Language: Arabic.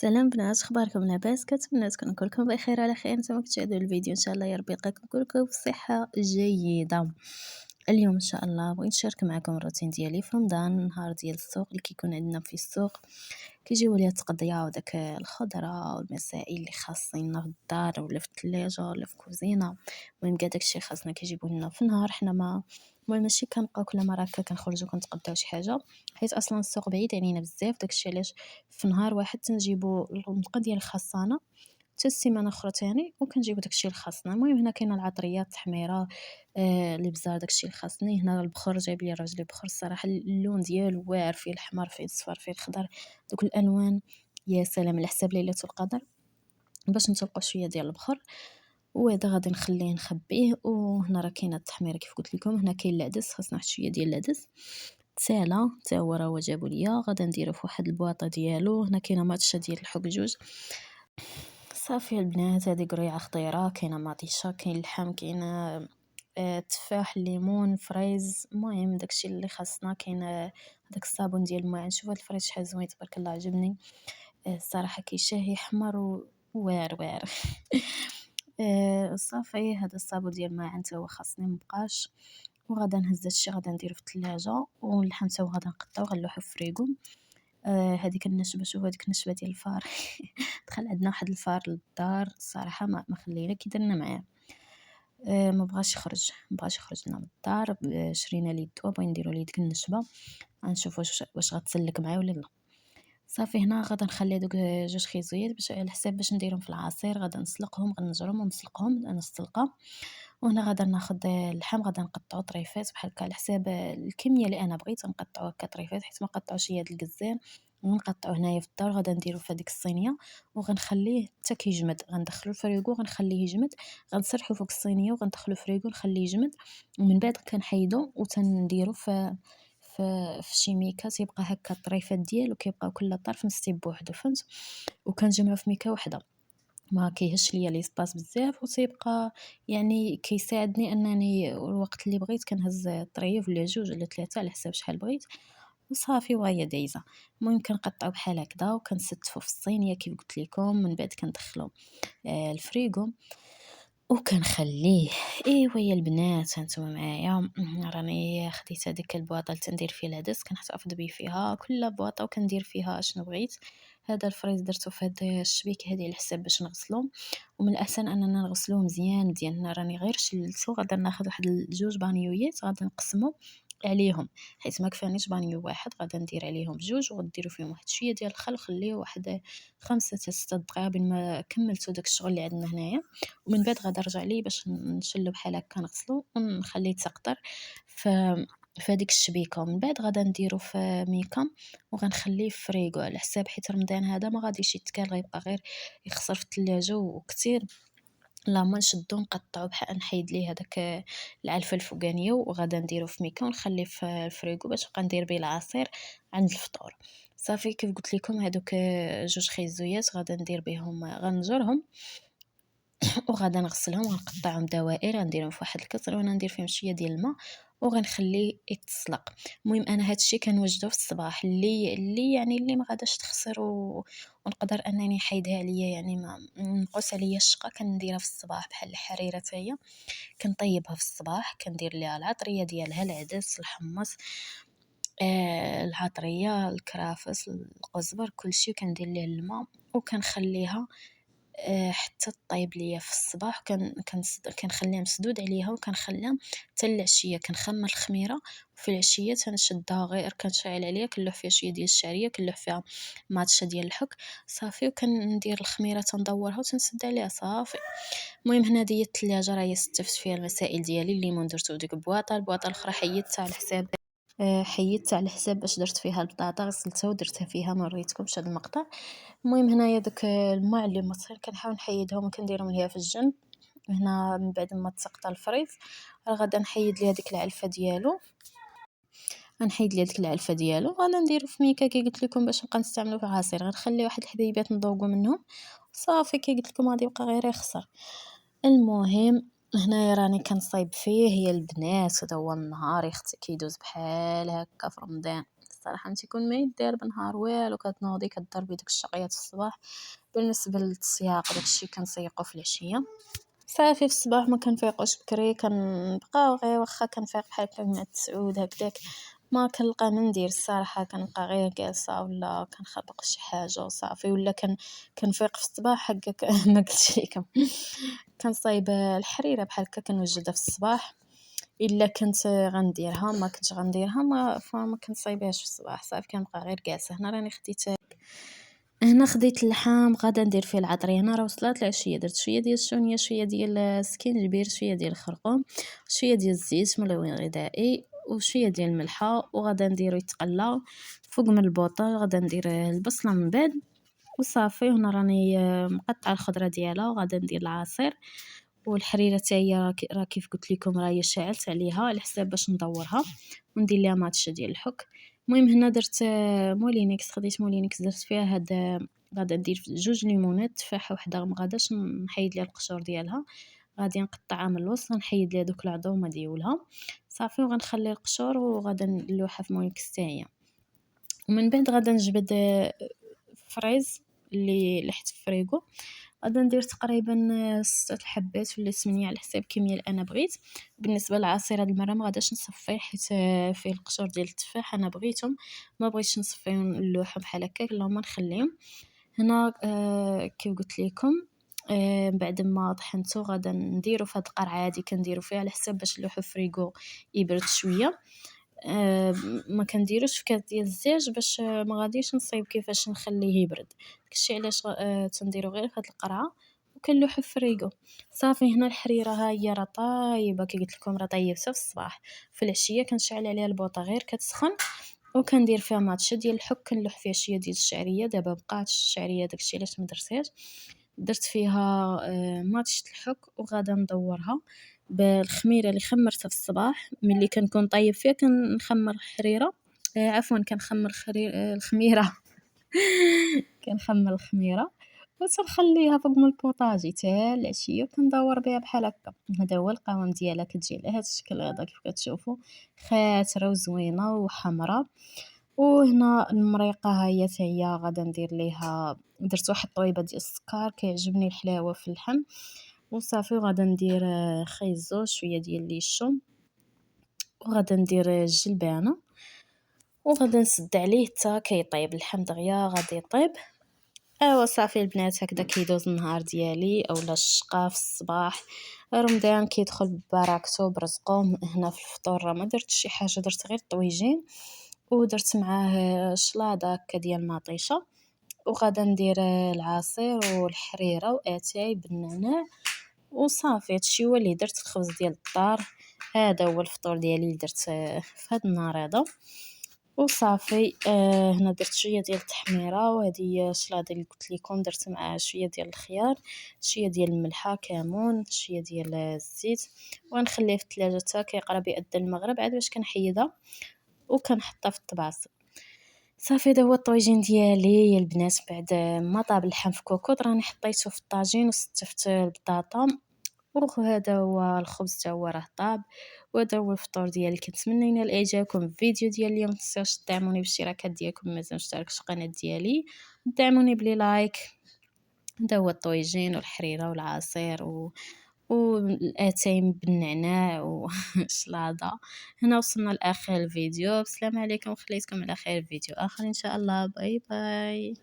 سلام بنات، اخباركم؟ لاباس؟ كنتمنى تكونوا كلكم بخير على خير. نتوما كتشاهدوا الفيديو ان شاء الله يا ربي يلقاكم كلكم بصحه جيده. اليوم ان شاء الله بغيت نشارك معكم الروتين ديالي في رمضان، النهار ديال السوق اللي كيكون عندنا في السوق. كيجيو ليا التقضيه وداك الخضره والمسائل اللي خاصيننا في الدار ولا في الثلاجه ولا في الكوزينه. المهم كاع داكشي خاصنا كيجيبوا لنا في النهار. حنا ما المهم ماشي كنبقاو كل مره هكا كنخرجوا كنتقضاو شي حاجه، حيت اصلا السوق بعيد علينا بزاف. داكشي علاش في نهار واحد تنجيبو النقطه ديال خاصانا حتى السيمانه اخرى تاني وكنجيبو داكشي اللي خاصنا. المهم هنا كاينه العطريات، التحميره، الابزار، داكشي اللي خاصني. هنا البخور، جايب لي الراجل بخور، الصراحه اللون ديالو واعر، فيه الاحمر فيه الصفر فيه الخضر، دوك الالوان يا سلام على حساب ليله القدر. باش نطلقوا شويه ديال البخور وهذا غادي نخليه نخبيه. وهنا راه كاينه التحميره كيف قلت لكم. هنا كاين العدس، خاصنا واحد شويه ديال العدس. تسالا حتى هو راه جابوا ليا، غادا نديرو في واحد البواطه ديالو. هنا كاينه ماتشه ديال الحك جوج. صافي البنات، هذه قريعه خطيره. كاينه مطيشه، كاين اللحم، كاين تفاح، الليمون، فريز. المهم داكشي اللي خاصنا. كاين هذاك الصابون ديال الماعن. شوف هذا الفريز شحال زوين تبارك الله، عجبني. الصراحه كيشهي احمر واعر واعر. صافي هذا الصابون ديال الماعن حتى هو خاصني مبقاش. وغادا نهز هادشي غادا نديرو في الثلاجه. واللحم حتى هو غادا نقطعو غنلوحو في الفريغو. هذيك النشبه، شوف هذيك النشبه ديال الفار. دخل عندنا واحد الفار للدار الصراحه ما خلينا كي درنا معاه. ما بغاش يخرج، ما بغاش يخرج لنا من الدار. شرينا ليه الدواء، بغينا نديرو ليه ديك النشبه. غنشوف واش غتسلك معاه ولا لا. صافي هنا غادا نخلي دوك جوج خيزويات باش على حساب باش نديرهم في العصير. غادا نسلقهم، غنجرهم ونسلقهم انا السلقه. وهنا غادا ناخذ اللحم، غادا نقطعو طريفات بحال هكا على حساب الكميه اللي انا بغيت. نقطعو هكا طريفات حيت ما قطعوش هاد الكزان. ونقطعو هنايا في الدار. غادا نديرو في هذيك الصينيه وغنخليه حتى كيجمد. غندخلو الفريغو غنخليه يجمد. غنسرحو فوق الصينيه وغندخلو الفريغو نخليه يجمد. ومن بعد كنحيدو وتنديرو في شي ميكا تيبقى هكا الطريفات ديالو كيبقاو كل طرف مستيب بوحدو، فهمت؟ وكنجمعو في ميكا وحده، ما كيهش ليا لي سباس بزاف. وتيبقى يعني كيساعدني انني الوقت اللي بغيت كنهز طريف ولا جوج ولا ثلاثه على حساب شحال بغيت. وصافي وهي دايزه. المهم كنقطعو بحال هكذا وكنستفو في الصينيه كيف قلت لكم. من بعد كندخلو الفريغو وكنخليه. ايوا يا البنات هانتوما معايا. راني خديت هذيك البواطه اللي تندير فيها العدس، كنحتفظ به فيها كل بواطه وكندير فيها شنو بغيت. هذا الفريز درتو في هذا الشبيك هذه على حساب باش نغسلو. ومن الاحسن اننا نغسلوه مزيان مزيان. هنا راني غير شلتو. غادا ناخذ واحد جوج بانيويات غادا نقسمو عليهم، حيت ما كفانيش بانيو واحد. غادا ندير عليهم بجوج وغديروا فيهم واحد شويه ديال الخل. خليه واحد 5 حتى 6 دقائق بين ما كملتو داك الشغل اللي عندنا هنايا. ومن بعد غادا نرجع ليه باش نشلو بحال هكا نغسلو ونخليه يتقطر في هذيك الشبيكه. ومن بعد غادا نديرو في ميكا وغنخليه في فريغو على حساب، حيت رمضان هذا ما غاديش يتكال، غيبقى غير يخسر في الثلاجه وكثير. لا ما نشدو نقطعو بحال نحيد ليه هذاك العلفه الفوقانيه وغادا نديرو في ميكا ونخليه في الفريغو باش نبقى ندير به العصير عند الفطور. صافي كيف قلت لكم هذوك جوج خيزويات غادا ندير بهم، غنجرهم وغادا نغسلهم ونقطعهم دوائر. غنديرهم في واحد الكسر وانا ندير فيهم شويه ديال الماء وغنخليه يتسلق. المهم انا هادشي كنوجدو في الصباح اللي يعني اللي ما غاداش تخسر ونقدر انني حيدها عليا، يعني ما نقص عليا الشقه. كنديرها في الصباح بحال الحريره حتى هي كنطيبها في الصباح. كندير ليها العطريه ديالها، العدس، الحمص، العطريه، الكرافس، القزبر، كلشي كندير ليه الماء وكنخليها حتى طيب ليا في الصباح. كنخليها مسدود عليها وكنخليها حتى العشيه. كنخمر الخميره وفي العشيه تنشدها غير كنشعل عليها، كنلوح فيها شويه ديال الشعريه، كنلوح فيها ماتشه ديال الحك. صافي وكندير الخميره تندورها وتنسد عليها صافي. المهم هنا ديال الثلاجه راه استفدت فيها المسائل ديالي. الليمون درتو ديك البواطه الاخرى حيدتها على حساب حيدت على حساب باش درت فيها البطاطا، غسلتها ودرتها فيها، ما وريتكمش هذا المقطع. المهم هنايا داك الماء اللي مصير كنحاول نحيدهم وكنديرهم ليها في الجنب. هنا من بعد ما تسقط الفريز غادا نحيد ليها ديك العلفه ديالو. غنحيد ليها ديك العلفه ديالو غادا نديرو في ميكا كي قلت لكم باش نبقى نستعملو في العصير. غنخلي واحد الحبيبات نذوقوا منهم صافي كي قلت لكم غادي يبقى غير يخسر. المهم هنايا راني كنصايب فيه يا البنات. هذا هو النهار يختي كيدوز بحال هكا في رمضان. الصراحة، ما تيكون ما يدار بالنهار والو، كتنوضي كضربي دوك الشقيات الصباح. بالنسبة للتسياق داكشي كنسيقو في العشية. صافي في الصباح ما كنفيقوش بكري، كنبقاو غير واخا كنفيق بحال هكا مع 9 هكداك، ما كنلقى ما ندير الصراحة، كنبقى غير جالسة ولا كنخربق شي حاجة وصافي، ولا كنفيق في الصباح هكاك ما قلتش لكم. كنصايب الحريرة بحال هكا كنوجدها في الصباح، الا كنت غنديرها، ما كنتش غنديرها ما كنصايبهاش في الصباح، صافي كنبقى غير جالسة. هنا خديت اللحم غادا ندير فيه العطريه. هنا راه وصلات العشيه، درت شويه ديال الشونيه، شويه ديال السكينجبير، شويه ديال الخرقوم، شويه ديال الزيت ملون غذائي، وشويه ديال الملحه، وغادا نديرو يتقلى فوق من البوطه. غادا ندير البصله من بعد وصافي. هنا راني مقطعه الخضره ديالها، وغادا ندير العصير. والحريره حتى هي راه كيف قلت لكم راهي شعلت عليها على حساب باش ندورها وندير ليها ماتشه ديال الحك. المهم هنا درت مولينكس، خديت مولينكس درت فيها هاد غادا ندير 2 ليمونات، تفاحه وحده ما غاداش نحيد ليها القشور ديالها، غادي نقطعها من الوسط، نحيد ليها دوك العظومه ديالها صافي، وغنخلي القشور وغادا نلوحها في مولينكس حتى هي. ومن بعد غادا نجبد فريز اللي لحت في الفريغو، غادا ندير تقريبا 6 حبات ولا 8 على حساب الكميه اللي انا بغيت. بالنسبه للعصير هاد المره ما غاداش نصفيه حيت فيه القشور ديال التفاح، انا بغيتهم ما بغيتش نصفيهم نلوحهم بحال هكاك، اللهم نخليهم. هنا كيف قلت لكم بعد ما طحنته غادا نديرو في هاد القرعه عادي كنديرو فيها على حساب باش نلوحو فريغو يبرد شويه. ما كنديروش في كاس ديال الزاج باش ما غاديش نصايب كيفاش نخليه يبرد، داكشي علاش تنديرو غير في هاد القرعه وكنلوحو في الفريغو صافي. هنا الحريره ها هي راه طايبه، كي قلت لكم راه طيبتها في الصباح. في العشيه كنشعل عليها البوطه غير كتسخن، وكندير فيها ماتشه ديال الحك، كنلوح فيها شويه ديال الشعريه، دابا بقات الشعريه داكشي علاش ما درتهاش. درت فيها ماتشة الحك، وغادا ندورها بالخميره اللي خمرتها في الصباح. ملي كنكون طيب فيها كنخمر الحريره عفوا كنخمر الخميره كنخمر الخميره وتنخليها فوق من البوطاجي حتى العشيه، وكندور بها بحال هكا. هذا هو القوام ديالها، كتجي على هذا الشكل هذا كيف كتشوفوا، خاتره وزوينه وحمراء. وهنا المريقه ها هي حتى هي غادا ندير ليها، درت واحد الطويبه ديال السكر، كيعجبني الحلاوه في اللحم وصافي. وغادا ندير خيزو، شويه ديال ليشو، وغادا ندير الجلبانه، وغادا نسد عليه حتى كيطيب اللحم دغيا غادي يطيب. ايوا صافي البنات، هكذا كيدوز النهار ديالي اولا الشقا في الصباح. رمضان كيدخل ببركته برزقو. هنا في الفطور راه ما درتش شي حاجه، درت غير الطويجين ودرت معاه شلاضه هكا ديال مطيشه، وغادا ندير العصير والحريره واتاي بالنعناع وصافي. هادشي هو اللي درت. الخبز ديال الدار، هذا هو الفطور ديالي اللي درت في هذا النهار هذا وصافي. هنا درت شويه ديال التحميره، وهذه هي الشلاضه اللي قلت لكم، درت معها شويه ديال الخيار، شويه ديال الملحه، كمون، شويه ديال الزيت، ونخليه في الثلاجه حتى كيقرب يأذن المغرب عاد باش كنحيدها وكنحطها في الطباز. صافي هذا هو الطويجين ديالي يا البنات. بعد ما طاب اللحم في كوكوط راني حطيته في الطاجين وستفت البطاطا، وهذا هو الخبز تا هو راه طاب. وهذا هو الفطور ديالي. كنتمنى ينال اعجابكم الفيديو ديال اليوم. متنساوش تدعموني بالاشتراكات ديالكم مازال مشتركش القناه ديالي، دعموني بلي لايك. هذا هو الطويجين والحريره والعصير والاتاي بالنعناع وشلاضه. هنا وصلنا لاخر الفيديو. بسلام عليكم، خليتكم على خير فيديو اخر ان شاء الله. باي باي.